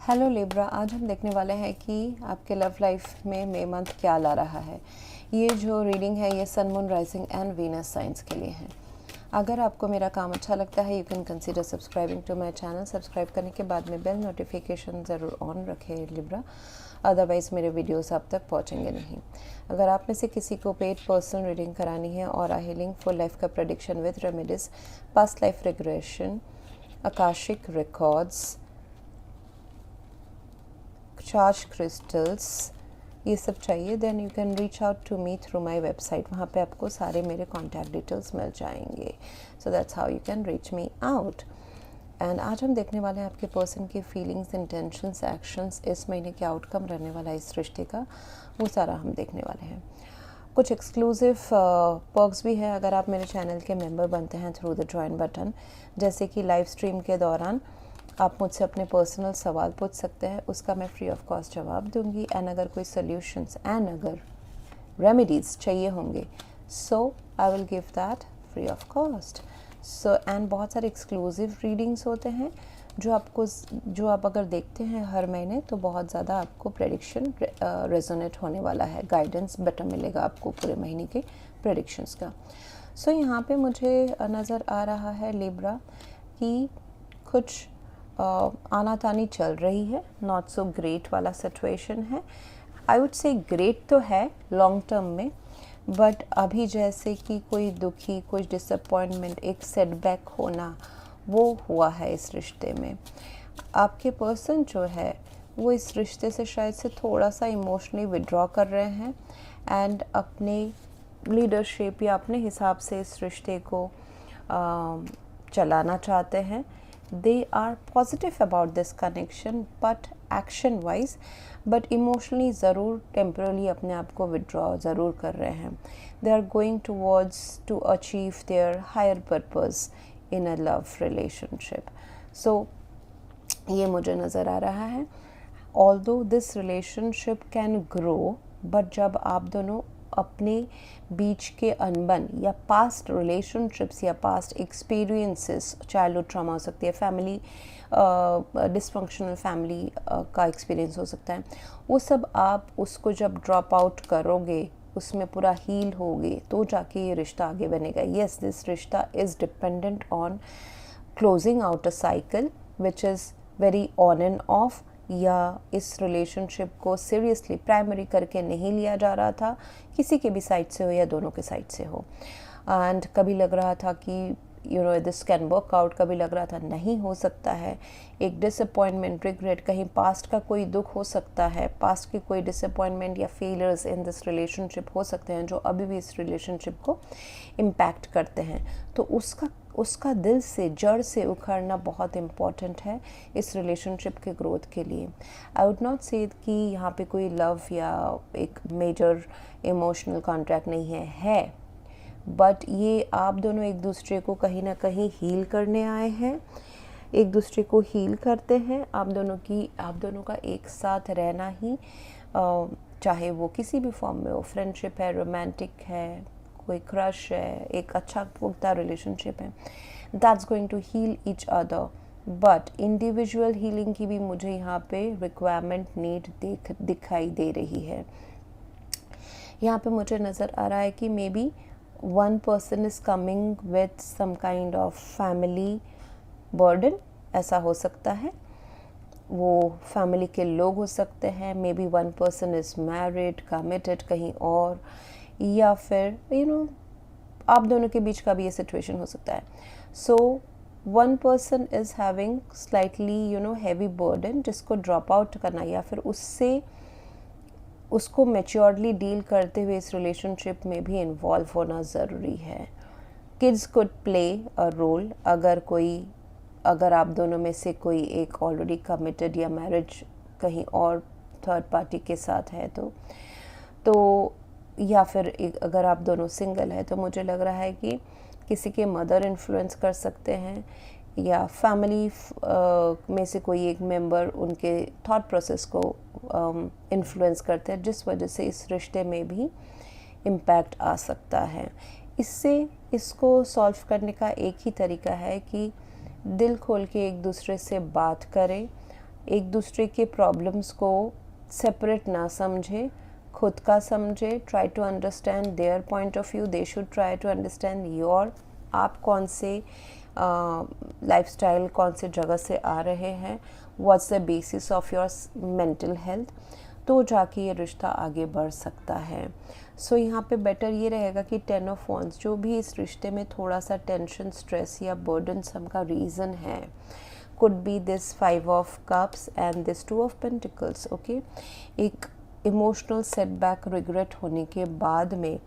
Hello Libra, आज हम देखने वाले हैं कि आपके लव लाइफ में मई मंथ क्या ला रहा है। ये जो रीडिंग है ये sun, moon, rising and Venus signs के लिए है। अगर आपको मेरा काम अच्छा लगता है you can consider subscribing to my channel. Subscribe करने के बाद में बेल नोटिफिकेशन ज़रूर ऑन रखें लिब्रा, अदरवाइज़ मेरे वीडियोस आप तक पहुंचेंगे नहीं। अगर आप में से किसी को पेड पर्सनल रीडिंग करानी है और हीलिंग फुल लाइफ का prediction with remedies, past life regression, akashic records, charge crystals, ये सब चाहिए, then you can reach out to me through my website. वहाँ पे आपको सारे मेरे कॉन्टैक्ट डिटेल्स मिल जाएंगे। So that's how you can reach me out. And आज हम देखने वाले हैं आपके पर्सन की फीलिंग्स, इंटेंशंस, एक्शंस, इस महीने के आउटकम रहने वाला है इस रिश्ते का, वो सारा हम देखने वाले हैं। कुछ एक्सक्लूसिव पर्क्स भी है अगर आप मेरे चैनल के मेंबर बनते हैं थ्रू द ज्वाइन बटन, जैसे कि लाइव स्ट्रीम के दौरान आप मुझसे अपने पर्सनल सवाल पूछ सकते हैं, उसका मैं फ्री ऑफ कॉस्ट जवाब दूंगी। एंड अगर कोई सॉल्यूशंस एंड अगर रेमेडीज़ चाहिए होंगे so I will give that free of cost. So and बहुत सारे एक्सक्लूसिव रीडिंग्स होते हैं जो आप अगर देखते हैं हर महीने तो बहुत ज़्यादा आपको प्रेडिक्शन रेजोनेट होने वाला है, गाइडेंस बेटर मिलेगा आपको पूरे महीने के प्रेडिक्शंस का। सो यहाँ पे मुझे नज़र आ रहा है लिब्रा कि कुछ आनातानी चल रही है, नॉट सो ग्रेट वाला सिचुएशन है। आई वुड से ग्रेट तो है लॉन्ग टर्म में, बट अभी जैसे कि कोई दुखी, कोई डिसअपॉइंटमेंट, एक सेटबैक होना वो हुआ है इस रिश्ते में। आपके पर्सन जो है वो इस रिश्ते से शायद से थोड़ा सा इमोशनली विड्रॉ कर रहे हैं एंड अपने लीडरशिप या अपने हिसाब से इस रिश्ते को चलाना चाहते हैं। They are positive about this connection but action wise, but emotionally ज़रूर temporarily अपने आप को withdraw ज़रूर कर रहे हैं। They are going towards to achieve their higher purpose in a love relationship. So ये मुझे नज़र आ रहा है। Although this relationship can grow, but जब आप दोनों अपने बीच के अनबन या पास्ट रिलेशनशिप्स या पास्ट एक्सपीरियंसेस, चाइल्डहुड ट्रॉमा हो सकती है, फैमिली डिसफंक्शनल फैमिली का एक्सपीरियंस हो सकता है, वो सब आप उसको जब ड्रॉप आउट करोगे, उसमें पूरा हील होगे तो जाके ये रिश्ता आगे बनेगा। येस, दिस रिश्ता is dependent on closing out a cycle which is very on end of, या इस रिलेशनशिप को सीरियसली प्राइमरी करके नहीं लिया जा रहा था, किसी के भी साइड से हो या दोनों के साइड से हो। एंड कभी लग रहा था कि दिस कैन वर्क आउट, कभी लग रहा था नहीं हो सकता है। एक डिसअपॉइंटमेंट, रिग्रेट, कहीं पास्ट का कोई दुख हो सकता है, पास्ट के कोई डिसअपॉइंटमेंट या फेलियर्स इन दिस रिलेशनशिप हो सकते हैं जो अभी भी इस रिलेशनशिप को इम्पैक्ट करते हैं। तो उसका दिल से, जड़ से उखड़ना बहुत इम्पॉर्टेंट है इस रिलेशनशिप के ग्रोथ के लिए। आई वुड नॉट से कि यहाँ पे कोई लव या एक मेजर इमोशनल कॉन्ट्रैक्ट नहीं है, बट ये आप दोनों एक दूसरे को कहीं ना कहीं हील करने आए हैं, एक दूसरे को हील करते हैं। आप दोनों का एक साथ रहना ही, चाहे वो किसी भी फॉर्म में हो, फ्रेंडशिप है, रोमांटिक है, कोई क्रश है, एक अच्छा पुख्ता रिलेशनशिप है, that's going to heal each other. But individual healing की भी मुझे यहाँ पे रिक्वायरमेंट, नीड दिखाई दे रही है। यहाँ पे मुझे नज़र आ रहा है कि may be one person is coming with some kind of family burden, ऐसा हो सकता है। वो फैमिली के लोग हो सकते हैं, may be one person is married, committed कहीं और, या फिर आप दोनों के बीच का भी ये सिचुएशन हो सकता है। So one person is having slightly heavy burden जिसको ड्रॉप आउट करना या फिर उसको मैच्योरली डील करते हुए इस रिलेशनशिप में भी इन्वॉल्व होना ज़रूरी है। Kids could play a role, अगर आप दोनों में से कोई एक ऑलरेडी कमिटेड या मैरिज कहीं और थर्ड पार्टी के साथ है तो या फिर अगर आप दोनों सिंगल है तो मुझे लग रहा है कि किसी के मदर इन्फ्लुएंस कर सकते हैं या फैमिली में से कोई एक मेंबर उनके थॉट प्रोसेस को इन्फ्लुएंस करते हैं, जिस वजह से इस रिश्ते में भी इम्पैक्ट आ सकता है। इसको सॉल्व करने का एक ही तरीका है कि दिल खोल के एक दूसरे से बात करें, एक दूसरे के प्रॉब्लम्स को सेपरेट ना समझे, खुद का समझे, try to understand their point of view, they should try to understand your, आप कौन से लाइफस्टाइल, कौन से जगह से आ रहे हैं, what's the basis of your mental health, तो जाके ये रिश्ता आगे बढ़ सकता है। सो यहाँ पे बेटर ये रहेगा कि 10 ऑफ वॉन्ड्स जो भी इस रिश्ते में थोड़ा सा टेंशन, स्ट्रेस या बर्डनसम का रीज़न है, could be this 5 of cups and this 2 of pentacles. Okay, एक इमोशनल सेटबैक, रिग्रेट होने के बाद में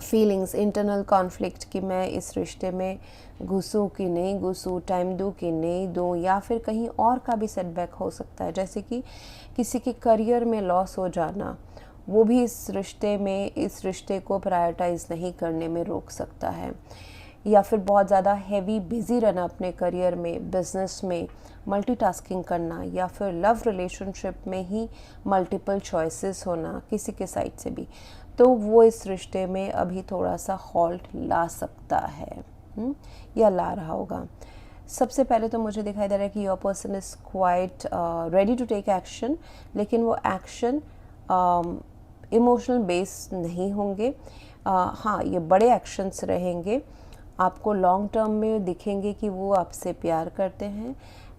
फीलिंग्स, इंटरनल कॉन्फ्लिक्ट कि मैं इस रिश्ते में घुसूँ कि नहीं घुसूँ, टाइम दूँ कि नहीं दूँ, या फिर कहीं और का भी सेटबैक हो सकता है, जैसे कि किसी के करियर में लॉस हो जाना, वो भी इस रिश्ते को प्रायोरिटाइज नहीं करने में रोक सकता है। या फिर बहुत ज़्यादा हैवी बिजी रहना अपने करियर में, बिजनेस में, मल्टीटास्किंग करना, या फिर लव रिलेशनशिप में ही मल्टीपल चॉइसेस होना किसी के साइड से भी, तो वो इस रिश्ते में अभी थोड़ा सा हॉल्ट ला सकता है या ला रहा होगा। सबसे पहले तो मुझे दिखाई दे रहा है कि your person is quite ready to take action, लेकिन वो एक्शन इमोशनल बेस नहीं होंगे। हाँ, ये बड़े एक्शंस रहेंगे, आपको लॉन्ग टर्म में दिखेंगे कि वो आपसे प्यार करते हैं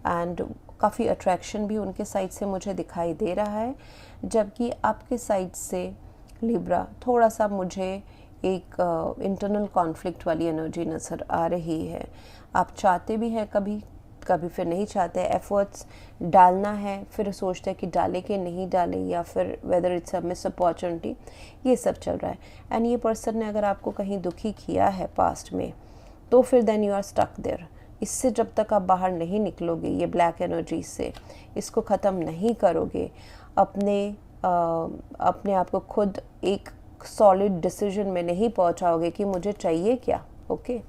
एंड काफ़ी अट्रैक्शन भी उनके साइड से मुझे दिखाई दे रहा है, जबकि आपके साइड से लिब्रा थोड़ा सा मुझे एक इंटरनल कॉन्फ्लिक्ट वाली एनर्जी नज़र आ रही है। आप चाहते भी हैं कभी कभी, फिर नहीं चाहते, एफर्ट्स डालना है, फिर सोचते हैं कि डाले कि नहीं डाले, या फिर whether it's a miss opportunity, ये सब चल रहा है। एंड ये पर्सन ने अगर आपको कहीं दुखी किया है पास्ट में, तो फिर then you are stuck there. इससे जब तक आप बाहर नहीं निकलोगे, ये ब्लैक एनर्जी से इसको ख़त्म नहीं करोगे, अपने आप को खुद एक सॉलिड डिसीजन में नहीं पहुंचाओगे कि मुझे चाहिए क्या, ओके,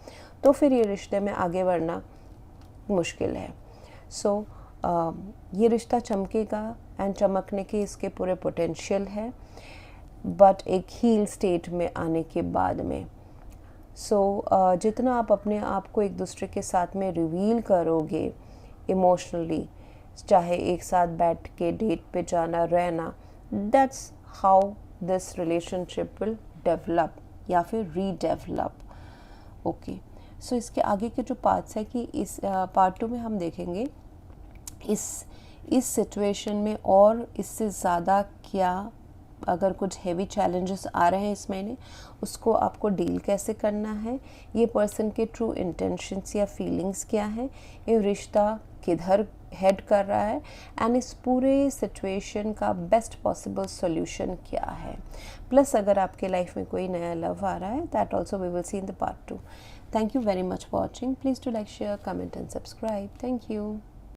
तो फिर ये रिश्ते में आगे बढ़ना मुश्किल है। सो ये रिश्ता चमकेगा एंड चमकने के इसके पूरे पोटेंशियल है, बट एक हील स्टेट में आने के बाद में। जितना आप अपने आप को एक दूसरे के साथ में रिवील करोगे इमोशनली, चाहे एक साथ बैठ के डेट पे जाना, रहना, that's how this relationship will develop या फिर रीडेवलप। ओके, सो इसके आगे के जो पार्ट्स है कि इस पार्ट 2 में हम देखेंगे इस सिचुएशन में और इससे ज़्यादा क्या, अगर कुछ हेवी चैलेंजेस आ रहे हैं इस महीने, उसको आपको डील कैसे करना है, ये पर्सन के ट्रू इंटेंशंस या फीलिंग्स क्या है, ये रिश्ता किधर हेड कर रहा है, एंड इस पूरे सिचुएशन का बेस्ट पॉसिबल सॉल्यूशन क्या है। प्लस अगर आपके लाइफ में कोई नया लव आ रहा है, that also we will see in the part 2। Thank you very much for watching. Please to like, share, comment and subscribe. Thank you.